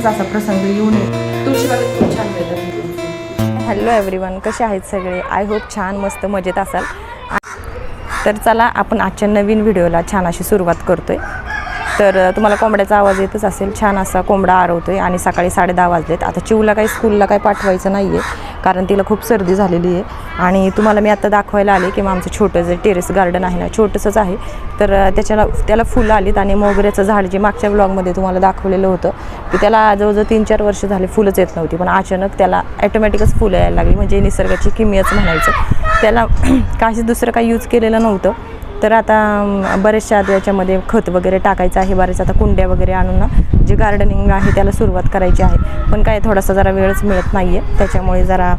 क्वचितच असा प्रसंग येऊ नये. तुळशीबागेत खूप छान मिळतात. हॅलो एव्हरीवन, कसे आहेत सगळे? आय होप छान मस्त मजेत असाल. तर चला आपण आजच्या नवीन व्हिडिओला छान अशी सुरुवात करतोय. तर तुम्हाला कोंबड्याचा आवाज येतच असेल. छान असा कोंबडा आरवतोय आणि सकाळी 10:30 वाजलेत. आता चिवला काही स्कूलला काही पाठवायचं नाही आहे कारण तिला खूप सर्दी झालेली आहे. आणि तुम्हाला मी आता दाखवायला आले की मग आमचं छोटं जे टेरेस गार्डन आहे ना, छोटंसंच आहे. तर त्याला फुलं आलीत आणि मोगऱ्याचं झाड जे मागच्या ब्लॉगमध्ये तुम्हाला दाखवलेलं होतं की त्याला जवळजवळ 3-4 वर्ष झाले फुलंच येत नव्हती. पण अचानक त्याला ॲटोमॅटिकच फुलं यायला लागली. म्हणजे निसर्गाची किमयाच म्हणायचं. त्याला काही दुसरं काही यूज केलेलं नव्हतं. तर आता बरेचशा याच्यामध्ये खत वगैरे टाकायचं आहे. बरेच आता कुंड्या वगैरे आणून ना जे गार्डनिंग आहे त्याला सुरुवात करायची आहे. पण काय थोडासा जरा वेळच मिळत नाही आहे. त्याच्यामुळे जरा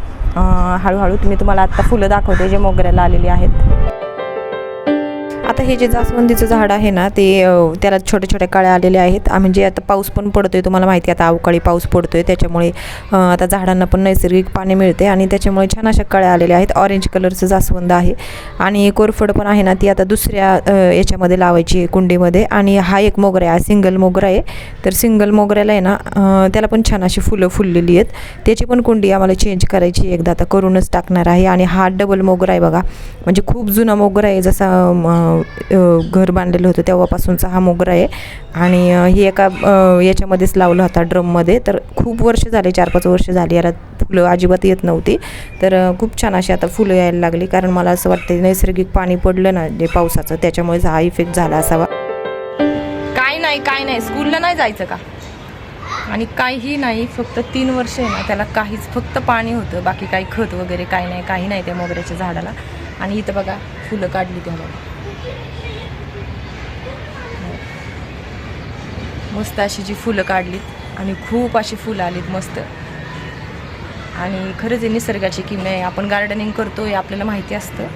हळूहळू मी तुम्हाला आत्ता फुलं दाखवते जे मोगऱ्याला आलेली आहेत. आता हे जे जास्वंदीचं झाड आहे ना ते त्याला छोट्या छोट्या कळ्या आलेल्या आहेत. म्हणजे आता पाऊस पण पडतोय, तुम्हाला माहिती आहे आता अवकाळी पाऊस पडतोय. त्याच्यामुळे आता झाडांना पण नैसर्गिक पाणी मिळते आणि त्याच्यामुळे छान अशा कळ्या आलेल्या आहेत. ऑरेंज कलरचं जास्वंद आहे आणि कोरफड पण आहे ना, ती आता दुसऱ्या याच्यामध्ये लावायची आहे कुंडीमध्ये. आणि हा एक मोगरा आहे, सिंगल मोगरा आहे. तर सिंगल मोगऱ्याला आहे ना त्याला पण छान अशी फुलं फुललेली आहेत. त्याची पण कुंडी आम्हाला चेंज करायची एकदा, आता करूनच टाकणार आहे. आणि हा डबल मोगरा आहे बघा, म्हणजे खूप जुना मोगरा आहे. जसा घर बांधलेलं होतं तेव्हापासूनचा हा मोगरा आहे. आणि हे एका याच्यामध्येच लावलं होता ड्रममध्ये. तर खूप वर्ष झाले, 4-5 वर्ष झाली याला फुलं अजिबात येत नव्हती. तर खूप छान अशी आता फुलं यायला लागली. कारण मला असं वाटतं नैसर्गिक पाणी पडलं ना जे पावसाचं, त्याच्यामुळे हा इफेक्ट झाला असावा. काय नाही स्कूलला नाही जायचं का? आणि काहीही नाही, फक्त 3 वर्ष आहे ना त्याला काहीच, फक्त पाणी होतं, बाकी काही खत वगैरे काही नाही त्या मोगऱ्याच्या झाडाला. आणि इथं बघा फुलं काढली त्याला मस्त अशी जी फुलं काढलीत आणि खूप अशी फुलं आलीत मस्त. आणि खरंच आहे निसर्गाची किमया आहे. आपण गार्डनिंग करतोय आपल्याला माहिती असतं,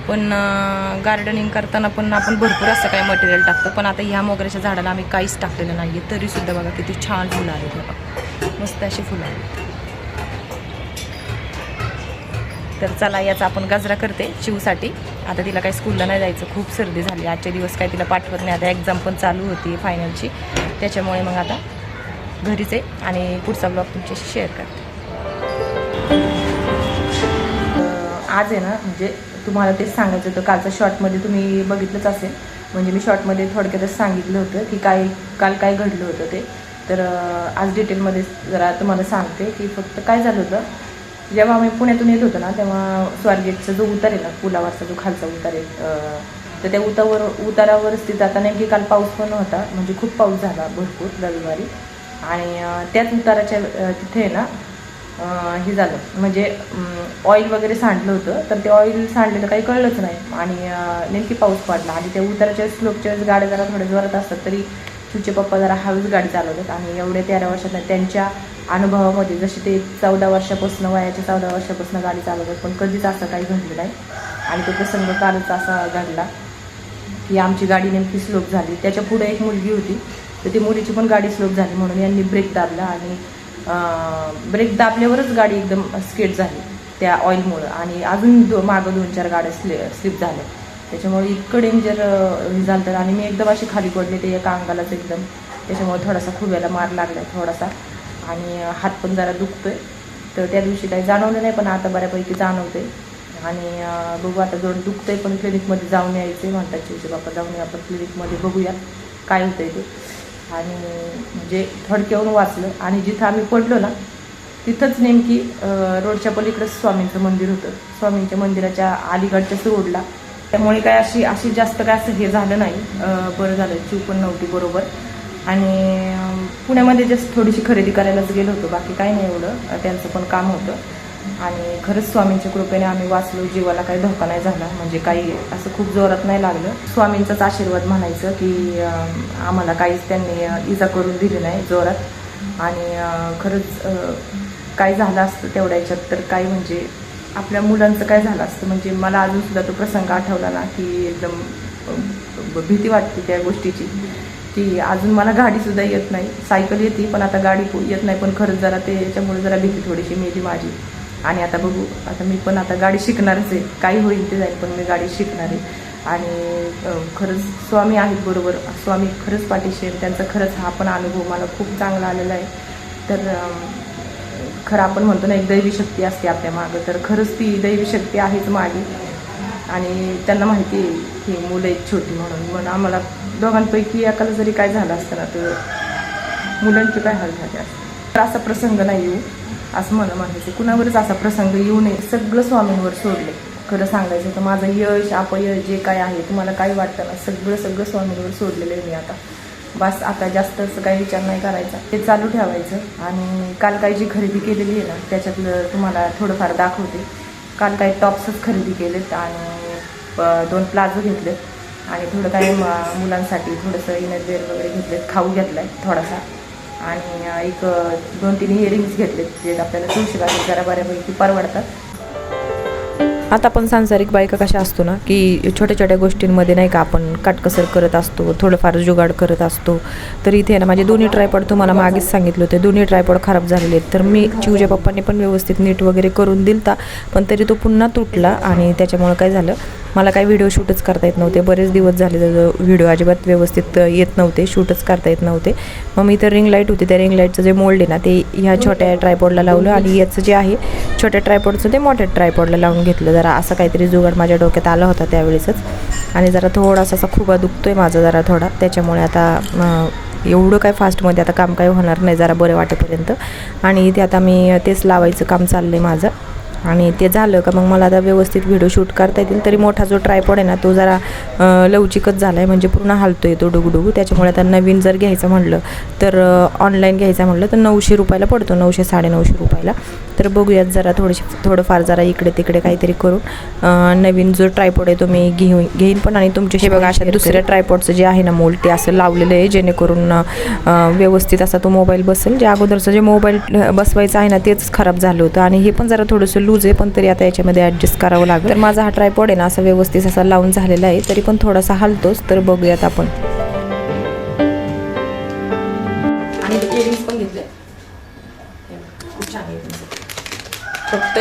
पण गार्डनिंग करताना पण आपण भरपूर असं काही मटेरियल टाकतो. पण आता ह्या मोगऱ्याच्या झाडाला आम्ही काहीच टाकलेलं नाही आहे, तरीसुद्धा बघा किती छान फुलं आली बघा, मस्त अशी फुलं आली. तर चला याचा आपण गजरा करते चिवसाठी. आता तिला काही स्कूलला नाही जायचं, खूप सर्दी झाली आजचे दिवस, काही तिला पाठवत नाही. आता एक्झाम पण चालू होती फायनलची, त्याच्यामुळे मग आता घरीच आहे आणि पुढचा ब्लॉग तुमच्याशी शेअर करते. आज आहे ना, म्हणजे तुम्हाला तेच सांगायचं होतं, कालच्या शॉर्टमध्ये तुम्ही बघितलंच असेल. म्हणजे मी शॉर्टमध्ये थोडक्यातच सांगितलं होतं की काल काय घडलं होतं ते. तर आज डिटेलमध्ये जरा तुम्हाला सांगते की फक्त काय झालं होतं. जेव्हा आम्ही पुण्यातून येत होतो ना, तेव्हा स्वारगेटचा जो उतार आहे ना, पुलावरचा जो खालचा उतार आहे, तर त्या उतारावरच तिथं आता नेमकी काल पाऊस पण होता, म्हणजे खूप पाऊस झाला भरपूर रविवारी. आणि त्याच उताराच्या तिथे ना हे झालं, म्हणजे ऑइल वगैरे सांडलं होतं. तर ते ऑइल सांडलेलं काही कळलंच नाही आणि नेमकी पाऊस पडला. आणि त्या उताराच्या स्लोपच्या वेळेस गाड्या जरा थोड्या जोरात असतात, तरी तुझे पप्पा जरा हळूच गाडी चालवतात. आणि एवढ्या 13 वर्षात त्यांच्या अनुभवामध्ये, जसे ते 14 वर्षापासून, वयाच्या 14 वर्षापासून गाडी चालवतात, पण कधीच असं काही घडलं नाही. आणि तो प्रसंग कालच असा घडला की आमची गाडी नेमकी स्लोप झाली. त्याच्या पुढे एक मुलगी होती, तर ती मुलीची पण गाडी स्लोप झाली. म्हणून यांनी ब्रेक दाबला आणि ब्रेक दाबल्यावरच गाडी एकदम स्किड झाली त्या ऑइलमुळं. आणि अजून मागं 2-4 गाड्या स्लिप झाल्या. त्याच्यामुळे इतकं डेंजर हे झालं. तर आणि मी एकदम अशी खाली पडले, ते एका अंगालाच एकदम, त्याच्यामुळे थोडासा खुब्याला मार लागला थोडासा. आणि हात पण जरा दुखतोय. तर त्या दिवशी काही जाणवलं नाही, पण आता बऱ्यापैकी जाणवते. आणि बघू आता जर दुखतंय पण क्लिनिकमध्ये जाऊन यायचं म्हणतात चिवचे बाप्पा, जाऊन आपण क्लिनिकमध्ये बघूया काय होतंय ते. आणि म्हणजे थोडक्यावरून वाचलं. आणि जिथं आम्ही पडलो ना तिथंच नेमकी रोडच्या पलीकडेच स्वामींचं मंदिर होतं. स्वामींच्या मंदिराच्या अलीकडच्याच रोडला. त्यामुळे काय अशी जास्त काय असं हे झालं नाही. बरं झालं, चिव पण नव्हती बरोबर. आणि पुण्यामध्ये जस्ट थोडीशी खरेदी करायलाच गेलो होतो, बाकी काही नाही एवढं, त्यांचं पण काम होतं. आणि खरंच स्वामींच्या कृपेने आम्ही वाचलो, जीवाला काही धोका नाही झाला. म्हणजे काही असं खूप जोरात नाही लागलं. स्वामींचाच आशीर्वाद म्हणायचं की आम्हाला काहीच त्यांनी इजा करून दिली नाही जोरात. आणि खरंच काय झालं असतं तेवढ्या ह्याच्यात तर काही, म्हणजे आपल्या मुलांचं काय झालं असतं. म्हणजे मला अजूनसुद्धा तो प्रसंग आठवला ना की एकदम भीती वाटते त्या गोष्टीची. की अजून मला गाडीसुद्धा येत नाही, सायकल येते पण आता गाडी येत नाही. पण खरंच जरा ते याच्यामुळे जरा भीती थोडीशी मेली माझी. आणि आता बघू, आता मी पण आता गाडी शिकणारच आहे, काही होईल ते जाईल, पण मी गाडी शिकणार आहे. आणि खरंच स्वामी आहेत बरोबर, स्वामी खरंच पाठीशी आहेत. त्यांचा खरंच हा पण अनुभव मला खूप चांगला आलेला आहे. तर खरं आपण म्हणतो ना, एक दैवी शक्ती असते आपल्या मागं, तर खरंच ती दैवी शक्ती आहेच मागे. आणि त्यांना माहिती आहे की मुलं एक छोटी म्हणून आम्हाला दोघांपैकी एकाला जरी काय झालं असतं ना, तर मुलांचे काय हाल झाले असते. तर असा प्रसंग नाही येऊ असं मला म्हणायचं, कुणावरच असा प्रसंग येऊ नये. सगळं स्वामींवर सोडले. खरं सांगायचं तर माझं यश अपयश जे काय आहे, तुम्हाला काय वाटतं ना, सगळं स्वामींवर सोडलेलं आहे मी आता. बस आता जास्त असं काही विचार नाही करायचा, ते चालू ठेवायचं. आणि काल काही जी खरेदी केलेली आहे ना, त्याच्यातलं तुम्हाला थोडंफार दाखवते. काल काही टॉप्सच खरेदी केलेत आणि 2 प्लाझो घेतलेत आणि थोडं काही मुलांसाठी थोडंसं इनरवेअर वगैरे घेतलेत, खाऊ घेतला आहे थोडासा. आणि एक 2-3 इयरिंग्स घेतलेत जे आपल्याला तुळशीबागेत जरा बऱ्यापैकी परवडतात. आता आपण सांसारिक बायका कशा असतो ना, की छोट्या छोट्या गोष्टींमध्ये नाही का आपण काटकसर करत असतो, थोडंफार जुगाड करत असतो. तर इथे ना माझे दोन्ही ट्रायपॉड तुम्हाला मागेच सांगितलं होते, दोन्ही ट्रायपॉड खराब झालेले आहेत. तर मी चिवच्या पप्पांनी पण व्यवस्थित नीट वगैरे करून दिलता, पण तरी तो पुन्हा तुटला. आणि त्याच्यामुळे काय झालं, मला काही व्हिडिओ शूटच करता येत नव्हते. बरेच दिवस झाले व्हिडिओ अजिबात व्यवस्थित येत नव्हते, शूटच करता येत नव्हते. मग मी तर रिंग लाईट होती, त्या रिंग लाईटचं जे मोल्ड आहे ना, ते ह्या छोट्या ट्रायपॉडला लावलं आणि याचं जे आहे छोट्या ट्रायपॉडचं ते मोठ्या ट्रायपॉडला लावून घेतलं. जरा असं काहीतरी जुगाड माझ्या डोक्यात आला होता त्यावेळेसच. आणि जरा थोडासा असा खुबा दुखतोय माझा जरा थोडा, त्याच्यामुळे आता एवढं काय फास्टमध्ये आता काम काही होणार नाही जरा बरं वाटेपर्यंत. आणि इथे आता मी तेच लावायचं काम चाललं आहे माझं. आणि ते झालं का मग मला आता व्यवस्थित व्हिडिओ शूट करता येतील. तरी मोठा जो ट्रायपॉड आहे ना, तो जरा लवचिकच झाला आहे, म्हणजे पूर्ण हालतो आहे तो डुगडुगू. त्याच्यामुळे आता नवीन जर घ्यायचं म्हटलं तर ऑनलाईन घ्यायचं म्हटलं तर 900 रुपयाला पडतो, 900-950 रुपयाला. तर बघूयात जरा थोडंफार जरा इकडे तिकडे काहीतरी करून नवीन जो ट्रायपॉड आहे तो मी घेईन पण. आणि तुमचे हे बघा अशा दुसऱ्या ट्रायपॉडचं जे आहे ना मोल्ड, ते असं लावलेलं आहे जेणेकरून व्यवस्थित असा तो मोबाईल बसेल. जे अगोदरचं जे मोबाईल बसवायचं आहे ना, तेच खराब झालं होतं. आणि हे पण जरा थोडंसं लूज आहे, पण तरी आता याच्यामध्ये ॲडजस्ट करावं लागेल. तर माझा हा ट्रायपॉड आहे ना, असा व्यवस्थित असा लावून झालेला आहे, तरी पण थोडासा हलतोच. तर बघूयात आपण. आणि इयरिंग्स पण घेतले, खूप छान आहे. फक्त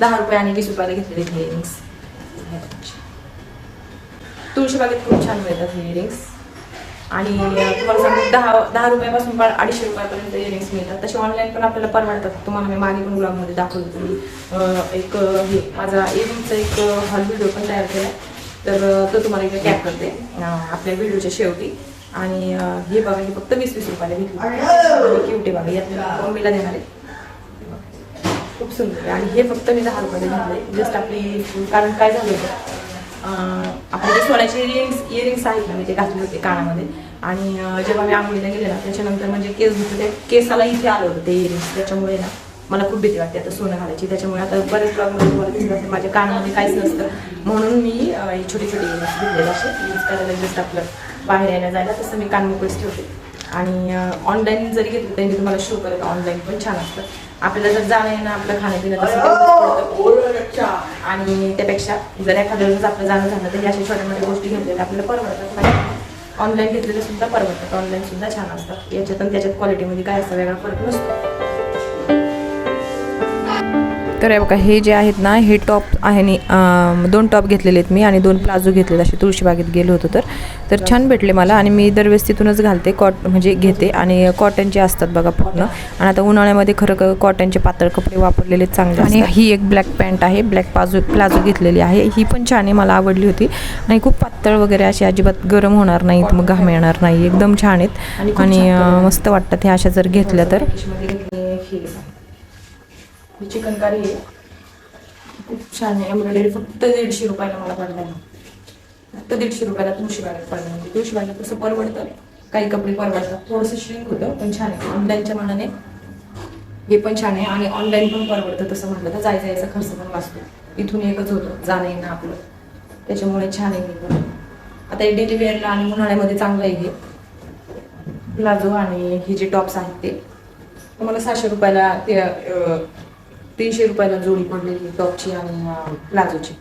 10 रुपये आणि 20 रुपयाला घेतलेले इयरिंग्स. तुळशीबागेत खूप छान मिळतात इयरिंग्स. आणि तुम्हाला सांगू 10 रुपयापासून 250 रुपयापर्यंत इयरिंग्स मिळतात. तसे ऑनलाईन पण आपल्याला परवडतात. तुम्हाला मी मागे पण ब्लॉगमध्ये दाखवलं तुम्ही एक हे माझा इयरिंगचा एक हॉल व्हिडिओ पण तयार केला, तर तो तुम्हाला इकडे टॅग करते आपल्या व्हिडिओच्या शेवटी. आणि हे बघा, हे फक्त 20-20 रुपयाला घेतली. क्यूट आहे बघा, यात मम्मीला देणार आहे, खूप सुंदर आहे. आणि हे फक्त मी 10 रुपयाला घेतले. जस्ट आपली, कारण काय झालं होतं, आपले जे सोन्याचे इयरिंग्स आहेत ना, मी ते घातले होते कानामध्ये. आणि जेव्हा मी आंघोळीला गेले ना, त्याच्यानंतर म्हणजे केस धुतले, त्या केसाला इथे आलं होतं ते इयरिंग्स. त्याच्यामुळे ना मला खूप भीती वाटते आता सोनं घालायची. त्याच्यामुळे आता बरेच ब्लॉगमध्ये तुम्हाला दिसत असेल माझ्या कानामध्ये काहीच नसतं, म्हणून मी छोटे छोटे इयरिंग्स घेतलेले असे यूज करायला. जस्ट आपलं बाहेर यायला जायला तसं मी कान मोकळेच ठेवते. आणि ऑनलाईन जरी घेतलं तरी मी तुम्हाला शो करत, ऑनलाईन पण छान असतं. आपल्याला जर जाणं आहे ना, आपलं खाण्यापिणं तसं, आणि त्यापेक्षा जर एखाद्या वेळेस आपलं जाणं झालं तर अशा छोट्या मोठ्या गोष्टी घेतलेल्या आपल्याला परवडतात. ऑनलाईन घेतलेले सुद्धा परवडतात, ऑनलाईन सुद्धा छान असतात. याच्यात आणि त्याच्यात क्वालिटीमध्ये काय असं वेगळा फरक नसतो. तर हे बघा, हे जे आहेत ना, हे टॉप आहे आणि 2 टॉप घेतलेले आहेत मी आणि 2 प्लाझो घेतलेत. असे तुळशीबागेत गेलो होतो तर छान भेटले मला. आणि मी दरवेळेस तिथूनच घालते, म्हणजे घेते. आणि कॉटनचे असतात बघा पूर्ण. आणि आता उन्हाळ्यामध्ये खरं कॉटनचे पातळ कपडे वापरलेले चांगले. आणि ही एक ब्लॅक पॅन्ट आहे, ब्लॅक प्लाझो घेतलेली आहे. ही पण छान आहे, मला आवडली होती. आणि खूप पातळ वगैरे अशी, अजिबात गरम होणार नाहीत, मग घाम येणार नाही, एकदम छान आहेत. आणि मस्त वाटतात हे अशा जर घेतल्या तर. चिकनकारी आहे, खूप छान आहे. एम्ब्रॉयडरी फक्त 150 रुपयाला मला पडला, फक्त 150 रुपयाला तुळशीबागेत पडलं. म्हणजे तुळशीबागेत तसं परवडतं, काही कपडे परवडतात. थोडंसं श्रिंक होतं पण छान आहे. ऑनलाईनच्या मानाने हे पण छान आहे आणि ऑनलाईन पण परवडतं. तसं म्हटलं तर जायचा यायचा खर्च पण वाचतो. इथून एकच होतं जाणं येणं आपलं, त्याच्यामुळे छान आहे. आता हे डेली वेअरला आणि उन्हाळ्यामध्ये चांगलं आहे हे प्लाझो. आणि हे जे टॉप्स आहेत ते तुम्हाला 700 रुपयाला, 300 रुपयाला जोडी पडलेली टॉपची आणि प्लाझोची.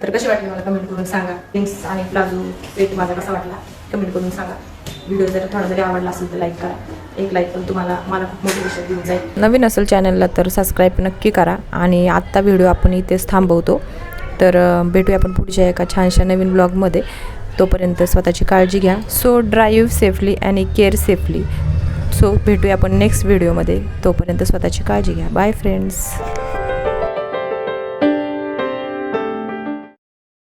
तर कशी वाटली मला कमेंट करून सांगा. जीन्स आणि प्लाझो सेट माझा कसा वाटला कमेंट करून सांगा. व्हिडिओ जर थोडा जरी आवडला असेल तर लाईक करा. एक लाईक पण तुम्हाला मला खूप मोटिवेशन देऊन जाईल. नवीन असेल चॅनलला तर सबस्क्राईब नक्की करा. आणि आत्ता व्हिडिओ आपण इथेच थांबवतो. तर भेटूया आपण पुढच्या एका छानशा नवीन ब्लॉगमध्ये. तोपर्यंत स्वतःची काळजी घ्या. सो ड्राईव्ह सेफली आणि केअर सेफली. सो भेटूया आपण नेक्स्ट व्हिडिओमध्ये. तोपर्यंत स्वतःची काळजी घ्या. Bye friends.